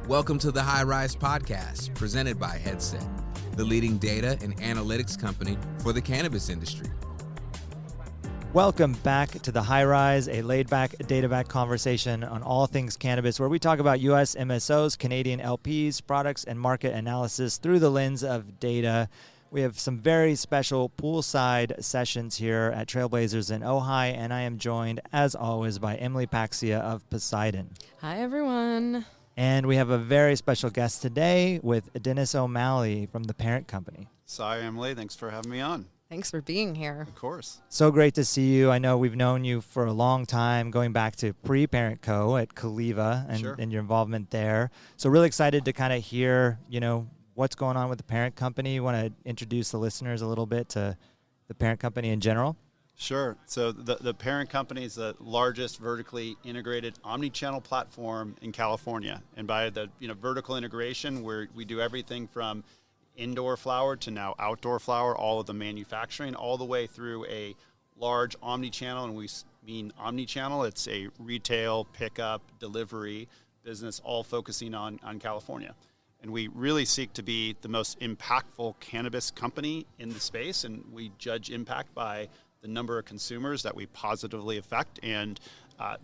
Welcome to the High Rise Podcast, presented by Headset, the leading data and analytics company for the cannabis industry. Welcome back to the High Rise, a laid-back, data-back conversation on all things cannabis, where we talk about U.S. MSOs, Canadian LPs, products, and market analysis through the lens of data. We have some very special poolside sessions here at Trailblazers in Ojai, and I am joined, as always, by Emily Paxia of Poseidon. Hi, everyone. And we have a very special guest today with Dennis O'Malley from the parent company. Hi, Emily. Thanks for having me on. Thanks for being here. Of course. So great to see you. I know we've known you for a long time, going back to pre-Parent Co. at Caliva and your involvement there. So really excited to kind of hear, what's going on with the parent company. You want to introduce the listeners a little bit to the parent company in general? Sure. So the parent company is the largest vertically integrated omnichannel platform in California. And by the vertical integration, we do everything from indoor flower to now outdoor flower, all of the manufacturing, all the way through a large omnichannel. And we mean omnichannel. It's a retail, pickup, delivery business, all focusing on California. And we really seek to be the most impactful cannabis company in the space. And we judge impact by the number of consumers that we positively affect and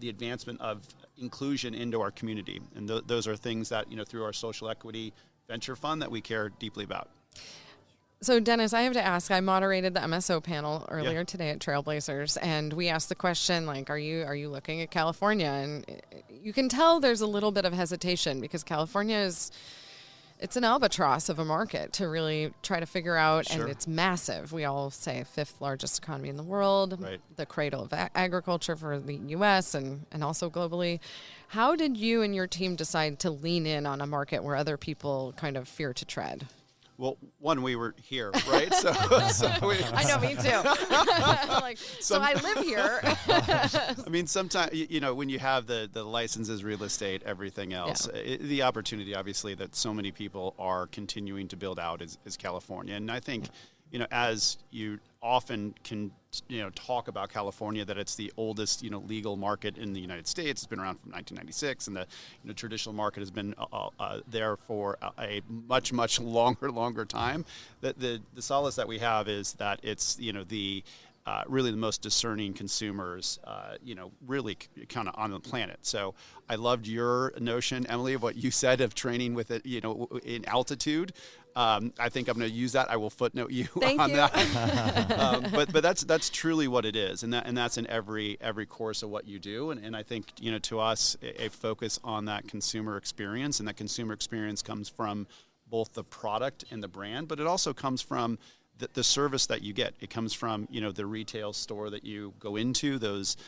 the advancement of inclusion into our community. And those are things that, through our social equity venture fund that we care deeply about. So, Dennis, I have to ask, I moderated the MSO panel earlier today at Trailblazers, and we asked the question, are you looking at California? And you can tell there's a little bit of hesitation because California it's an albatross of a market to really try to figure out, and it's massive. We all say fifth largest economy in the world, the cradle of agriculture for the U.S. and also globally. How did you and your team decide to lean in on a market where other people kind of fear to tread? Well, one, we were here, right? So I know, me too. So I live here. I mean, sometimes, when you have the licenses, real estate, everything else, the opportunity, obviously, that so many people are continuing to build out is California. And I think, as you often can, talk about California, that it's the oldest, legal market in the United States. It's been around from 1996, and the traditional market has been there for a much, much longer time. The solace that we have is that it's, really the most discerning consumers, really kind of on the planet. So I loved your notion, Emily, of what you said of training with it, in altitude. I think I'm going to use that. I will footnote you on that. But that's truly what it is, and that's in every course of what you do. And I think to us a focus on that consumer experience, and that consumer experience comes from both the product and the brand, but it also comes from the service that you get. It comes from the retail store that you go into, those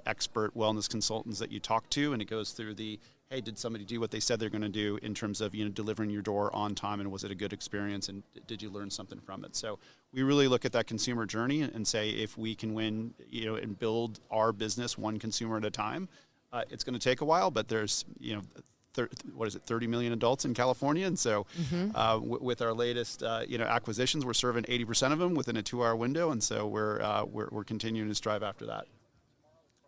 expert wellness consultants that you talk to, and it goes through the, hey, did somebody do what they said they're going to do in terms of delivering your door on time, and was it a good experience, and did you learn something from it? So we really look at that consumer journey and say, if we can win and build our business one consumer at a time, it's going to take a while, but there's 30 million adults in California, and so with our latest acquisitions, we're serving 80% of them within a 2-hour window, and so we're continuing to strive after that.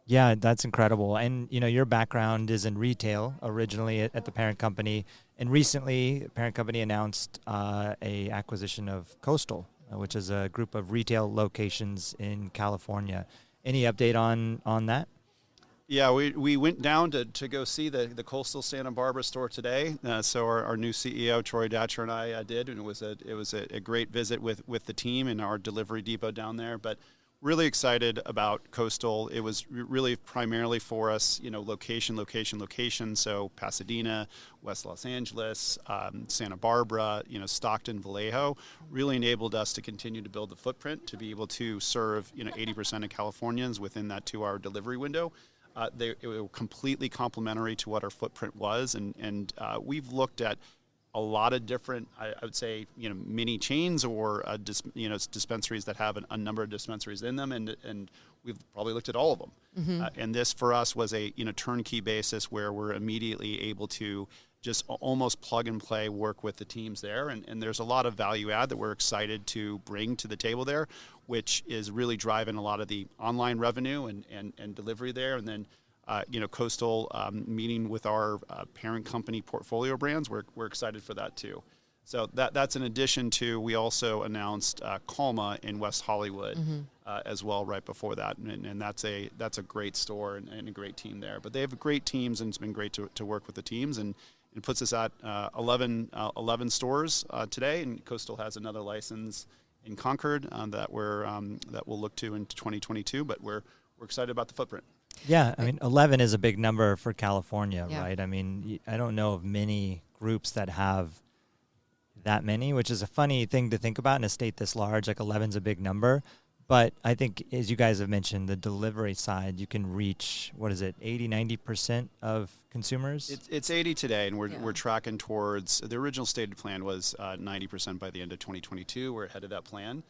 Yeah, that's incredible. And, your background is in retail originally at the parent company. And recently, the parent company announced a acquisition of Coastal, which is a group of retail locations in California. Any update on that? Yeah, we went down to go see the Coastal Santa Barbara store today. So our new CEO, Troy Datcher, and I did, and it was a great visit with the team and our delivery depot down there. But really excited about Coastal. It was really primarily for us, location. So Pasadena, West Los Angeles, Santa Barbara, Stockton, Vallejo, really enabled us to continue to build the footprint to be able to serve, 80% of Californians within that 2-hour delivery window. They were completely complementary to what our footprint was, and we've looked at a lot of different, I would say, mini chains or dispensaries that have a number of dispensaries in them, and we've probably looked at all of them. Mm-hmm. And this for us was a turnkey basis where we're immediately able to just almost plug and play work with the teams there, and there's a lot of value add that we're excited to bring to the table there, which is really driving a lot of the online revenue and delivery there, and then Coastal meeting with our parent company portfolio brands. We're excited for that too. So that's in addition to, we also announced Calma in West Hollywood as well right before that, and that's a great store and a great team there. But they have great teams, and it's been great to work with the teams, and it puts us at 11 stores today, and Coastal has another license in Concord that we'll look to in 2022. But we're excited about the footprint. Yeah, I mean, 11 is a big number for California, Yeah. right? I mean, I don't know of many groups that have that many, which is a funny thing to think about in a state this large. Like 11's a big number. But I think, as you guys have mentioned, the delivery side, you can reach, 80, 90% of consumers? It's 80 today, and we're tracking towards, the original stated plan was 90% by the end of 2022. We're ahead of that plan.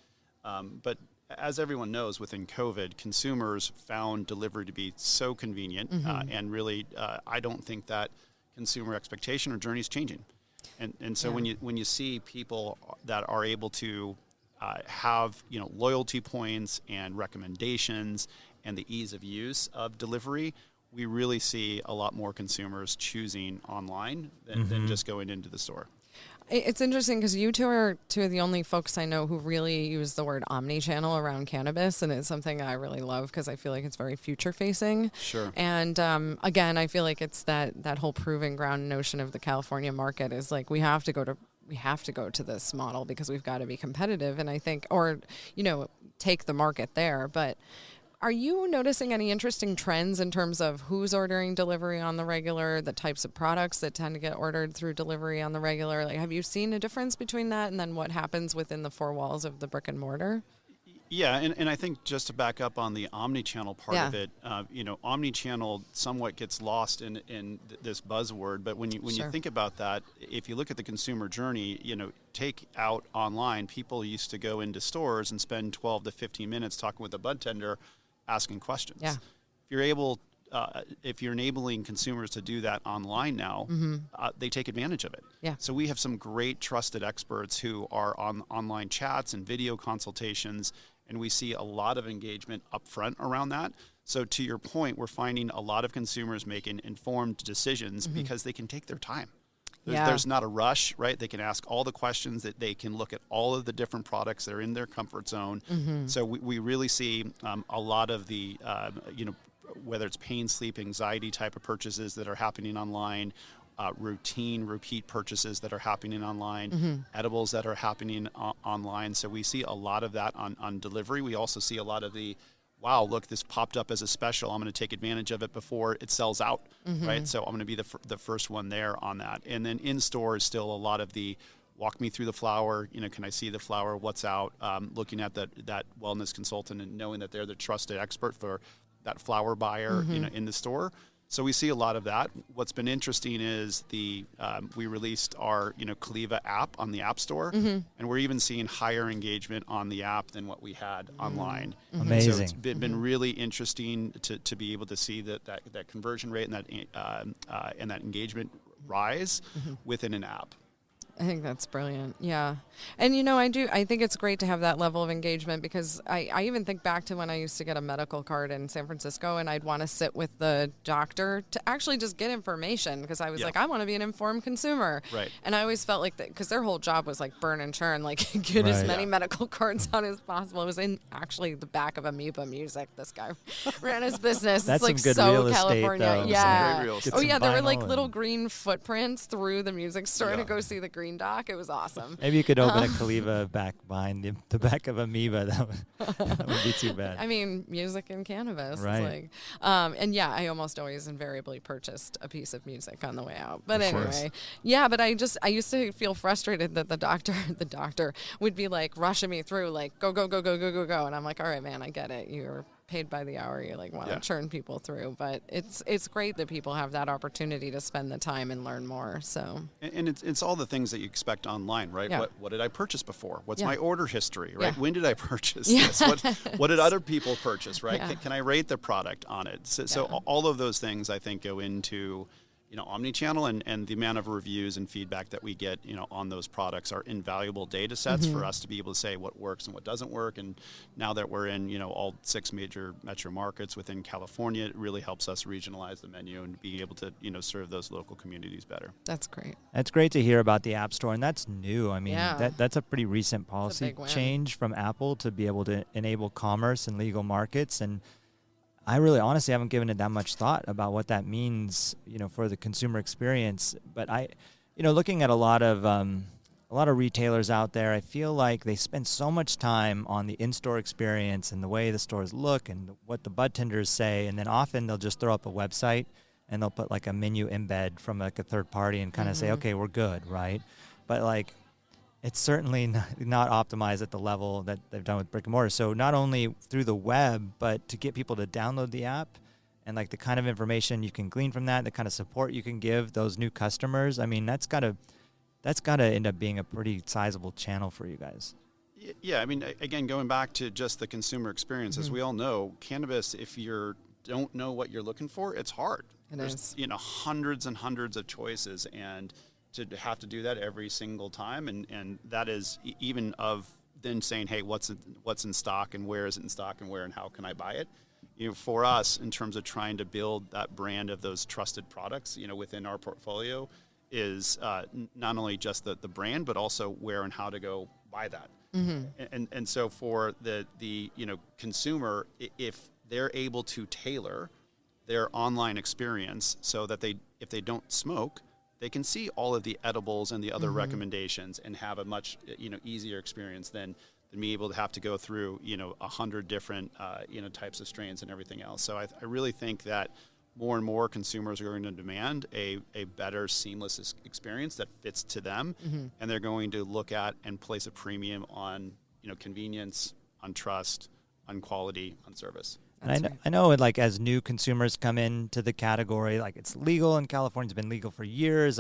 But as everyone knows, within COVID, consumers found delivery to be so convenient, and really, I don't think that consumer expectation or journey is changing. And so when you see people that are able to have loyalty points and recommendations and the ease of use of delivery, we really see a lot more consumers choosing online than just going into the store. It's interesting because you two are two of the only folks I know who really use the word omnichannel around cannabis, and it's something I really love because I feel like it's very future facing. Sure. And again, I feel like it's that whole proving ground notion of the California market is like we have to go to this model because we've got to be competitive, and I think, or take the market there. But are you noticing any interesting trends in terms of who's ordering delivery on the regular, the types of products that tend to get ordered through delivery on the regular? Like, have you seen a difference between that and then what happens within the four walls of the brick and mortar? Yeah, and I think just to back up on the omnichannel part of it, omnichannel somewhat gets lost in this buzzword. But when you think about that, if you look at the consumer journey, take out online, people used to go into stores and spend 12 to 15 minutes talking with a bud tender, asking questions. Yeah. If you're enabling consumers to do that online now, they take advantage of it. Yeah. So we have some great trusted experts who are on online chats and video consultations, and we see a lot of engagement up front around that. So to your point, we're finding a lot of consumers making informed decisions because they can take their time. There's not a rush, right? They can ask all the questions, that they can look at all of the different products that are in their comfort zone. So we really see a lot of the, whether it's pain, sleep, anxiety type of purchases that are happening online, repeat purchases that are happening online, edibles that are happening online. So we see a lot of that on delivery. We also see a lot of the, wow, look, this popped up as a special. I'm going to take advantage of it before it sells out, right? So I'm going to be the first one there on that. And then in store is still a lot of the walk me through the flower. Can I see the flower? What's out? Looking at that wellness consultant and knowing that they're the trusted expert for that flower buyer, in the store. So we see a lot of that. What's been interesting is we released our Caliva app on the App Store, and we're even seeing higher engagement on the app than what we had online. Amazing. So it's been really interesting to be able to see that conversion rate and that engagement rise within an app. I think that's brilliant. Yeah. And, I think it's great to have that level of engagement because I even think back to when I used to get a medical card in San Francisco and I'd want to sit with the doctor to actually just get information because I was like, I want to be an informed consumer. Right. And I always felt like that because their whole job was like burn and churn, like get as many medical cards out as possible. It was in actually the back of Amoeba Music. This guy ran his business. That's it's like some good so real California. Estate, though. Yeah. Real estate. Oh yeah, there were like little green footprints through the music store to go see the green dock. It was awesome. Maybe you could open a Caliva back behind the back of Amoeba. That would be too bad. I mean, music and cannabis. Right. It's like, and yeah, I almost always invariably purchased a piece of music on the way out. But anyway, but I used to feel frustrated that the doctor would be like rushing me through, like go. And I'm like, all right, man, I get it. You're paid by the hour. You like want to churn people through, but it's great that people have that opportunity to spend the time and learn more. So and it's all the things that you expect online, right? What did I purchase before? What's my order history, right? When did I purchase this? What did other people purchase, right? Can I rate the product on it? So all of those things I think go into omnichannel, and the amount of reviews and feedback that we get, on those products are invaluable data sets for us to be able to say what works and what doesn't work. And now that we're in, all 6 major metro markets within California, it really helps us regionalize the menu and be able to, serve those local communities better. That's great. That's great to hear about the App Store, and that's new. I mean, Yeah. that's a pretty recent policy change from Apple to be able to enable commerce in legal markets. And I really honestly haven't given it that much thought about what that means, for the consumer experience. But looking at a lot of retailers out there, I feel like they spend so much time on the in-store experience and the way the stores look and what the budtenders say, and then often they'll just throw up a website and they'll put like a menu embed from like a third party and kind of say, okay, we're good, right? But like, it's certainly not optimized at the level that they've done with brick and mortar. So not only through the web, but to get people to download the app and like the kind of information you can glean from that, the kind of support you can give those new customers. I mean, that's got to end up being a pretty sizable channel for you guys. Yeah, I mean, again, going back to just the consumer experience, as we all know, cannabis, if you don't know what you're looking for, it's hard. There's hundreds and hundreds of choices, and to have to do that every single time, and that is even of then saying, hey, what's in stock and where is it in stock and where and how can I buy it? For us, in terms of trying to build that brand of those trusted products, within our portfolio, is not only just the brand, but also where and how to go buy that. And so for the consumer, if they're able to tailor their online experience so that if they don't smoke, they can see all of the edibles and the other recommendations and have a much easier experience than me able to have to go through 100 different types of strains and everything else. So I really think that more and more consumers are going to demand a better seamless experience that fits to them, and they're going to look at and place a premium on convenience, on trust, on quality, on service. And I know like as new consumers come into the category, like it's legal in California, it's been legal for years.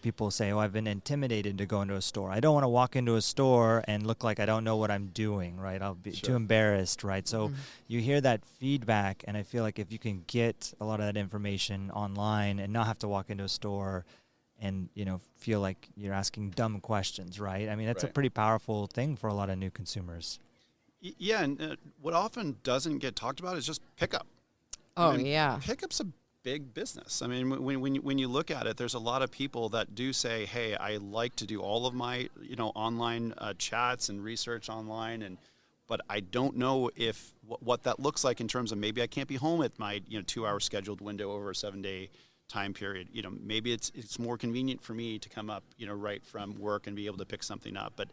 People say, oh, I've been intimidated to go into a store. I don't want to walk into a store and look like I don't know what I'm doing, right? I'll be too embarrassed, right? So you hear that feedback, and I feel like if you can get a lot of that information online and not have to walk into a store and, feel like you're asking dumb questions, right? I mean, that's a pretty powerful thing for a lot of new consumers. Yeah, and what often doesn't get talked about is just pickup. Pickup's a big business. I mean, when you look at it, there's a lot of people that do say, hey, I like to do all of my online chats and research online, but I don't know if what that looks like in terms of maybe I can't be home at my 2-hour scheduled window over a 7-day time period. Maybe it's more convenient for me to come up right from work and be able to pick something up, but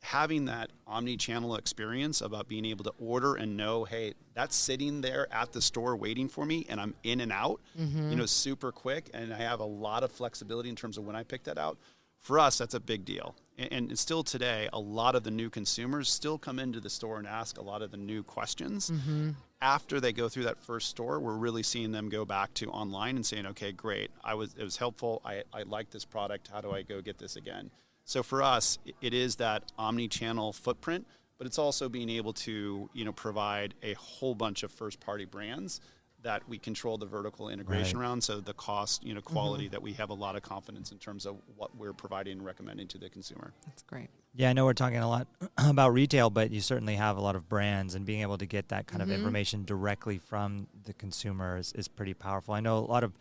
having that omni-channel experience about being able to order and know, hey, that's sitting there at the store waiting for me, and I'm in and out, super quick, and I have a lot of flexibility in terms of when I pick that out. For us, that's a big deal. And still today, a lot of the new consumers still come into the store and ask a lot of the new questions. After they go through that first store, we're really seeing them go back to online and saying, okay, great, it was helpful, I like this product, how do I go get this again? So for us, it is that omni-channel footprint, but it's also being able to, provide a whole bunch of first-party brands that we control the vertical integration around. So the cost, quality, that we have a lot of confidence in terms of what we're providing and recommending to the consumer. That's great. Yeah, I know we're talking a lot about retail, but you certainly have a lot of brands, and being able to get that kind of information directly from the consumer is pretty powerful. I know a lot of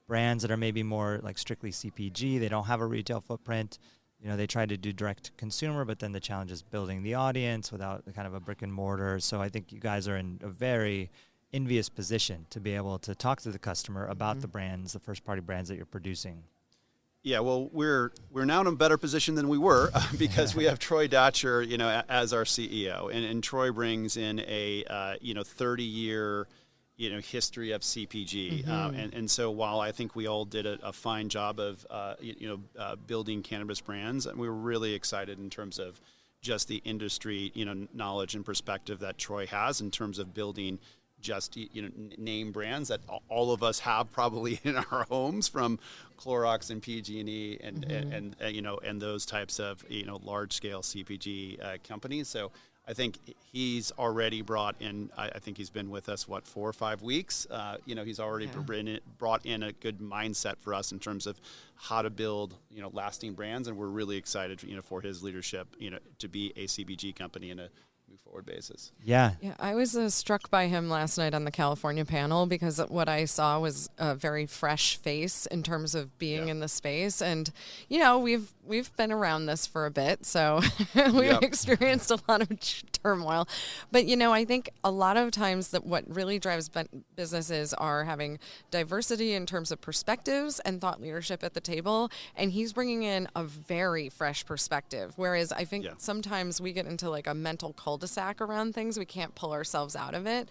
brands that are maybe more like strictly CPG, they don't have a retail footprint. They try to do direct to consumer, but then the challenge is building the audience without the kind of a brick and mortar. So I think you guys are in a very envious position to be able to talk to the customer about the brands, the first party brands that you're producing. Yeah, well, we're now in a better position than we were because we have Troy Datcher, as our CEO, and Troy brings in a 30-year history of CPG. And so while I think we all did a fine job of, building cannabis brands, and we were really excited in terms of just the industry, knowledge and perspective that Troy has in terms of building just, name brands that all of us have probably in our homes, from Clorox and P&G and those types of, large scale CPG companies. So I think he's already brought in, I think he's been with us, 4 or 5 weeks. He's already brought in a good mindset for us in terms of how to build, lasting brands. And we're really excited, for his leadership, to be a CBG company in a move forward basis. Yeah. I was struck by him last night on the California panel because what I saw was a very fresh face in terms of being in the space. And, we've been around this for a bit, so we've experienced a lot of turmoil. But, I think a lot of times that what really drives businesses are having diversity in terms of perspectives and thought leadership at the table. And he's bringing in a very fresh perspective. Whereas I think sometimes we get into like a mental cul-de-sac around things. We can't pull ourselves out of it.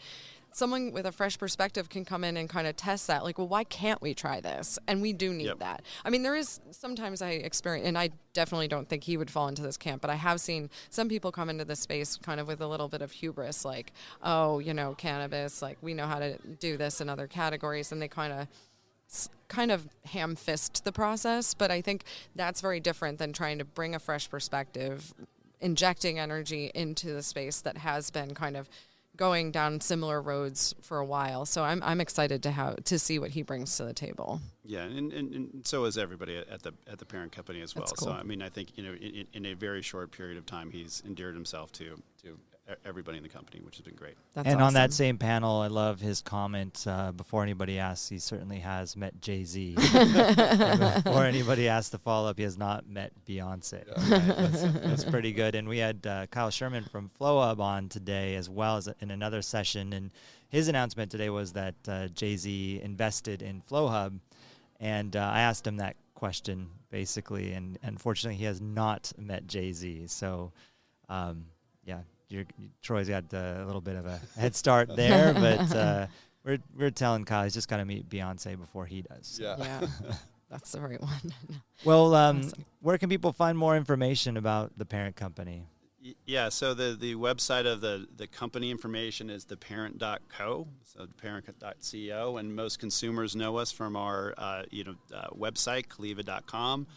Someone with a fresh perspective can come in and kind of test that. Like, well, why can't we try this? And we do need that. I mean, there is sometimes I experience, and I definitely don't think he would fall into this camp, but I have seen some people come into this space kind of with a little bit of hubris, like, oh, cannabis, like we know how to do this in other categories. And they kind of ham-fist the process. But I think that's very different than trying to bring a fresh perspective, injecting energy into the space that has been kind of going down similar roads for a while. So I'm excited to see what he brings to the table. Yeah, and so is everybody at the parent company as well. Cool. So I mean, I think in a very short period of time, he's endeared himself to everybody in the company, which has been great. That's awesome. On that same panel, I love his comment before anybody asks, he certainly has met Jay-Z. Before anybody asks the follow-up, he has not met Beyonce. Yeah. That's pretty good. And we had Kyle Sherman from FlowHub on today as well as in another session. And his announcement today was that Jay-Z invested in FlowHub. And I asked him that question, basically. And unfortunately, he has not met Jay-Z. So, Troy's got a little bit of a head start there, but we're telling Kyle he's just got to meet Beyonce before he does. Yeah, that's the right one. Well, awesome. Where can people find more information about the parent company? Yeah, so the website of the company information is theparent.co, so theparent.co, and most consumers know us from our website, Caliva.com.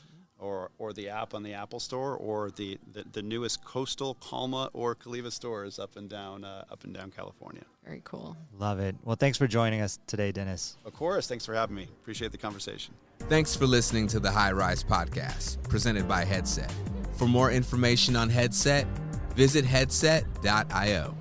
Or the app on the Apple Store, or the newest Coastal, Calma, or Caliva stores up and down California. Very cool. Love it. Well, thanks for joining us today, Dennis. Of course. Thanks for having me. Appreciate the conversation. Thanks for listening to the High Rise Podcast, presented by Headset. For more information on Headset, visit headset.io.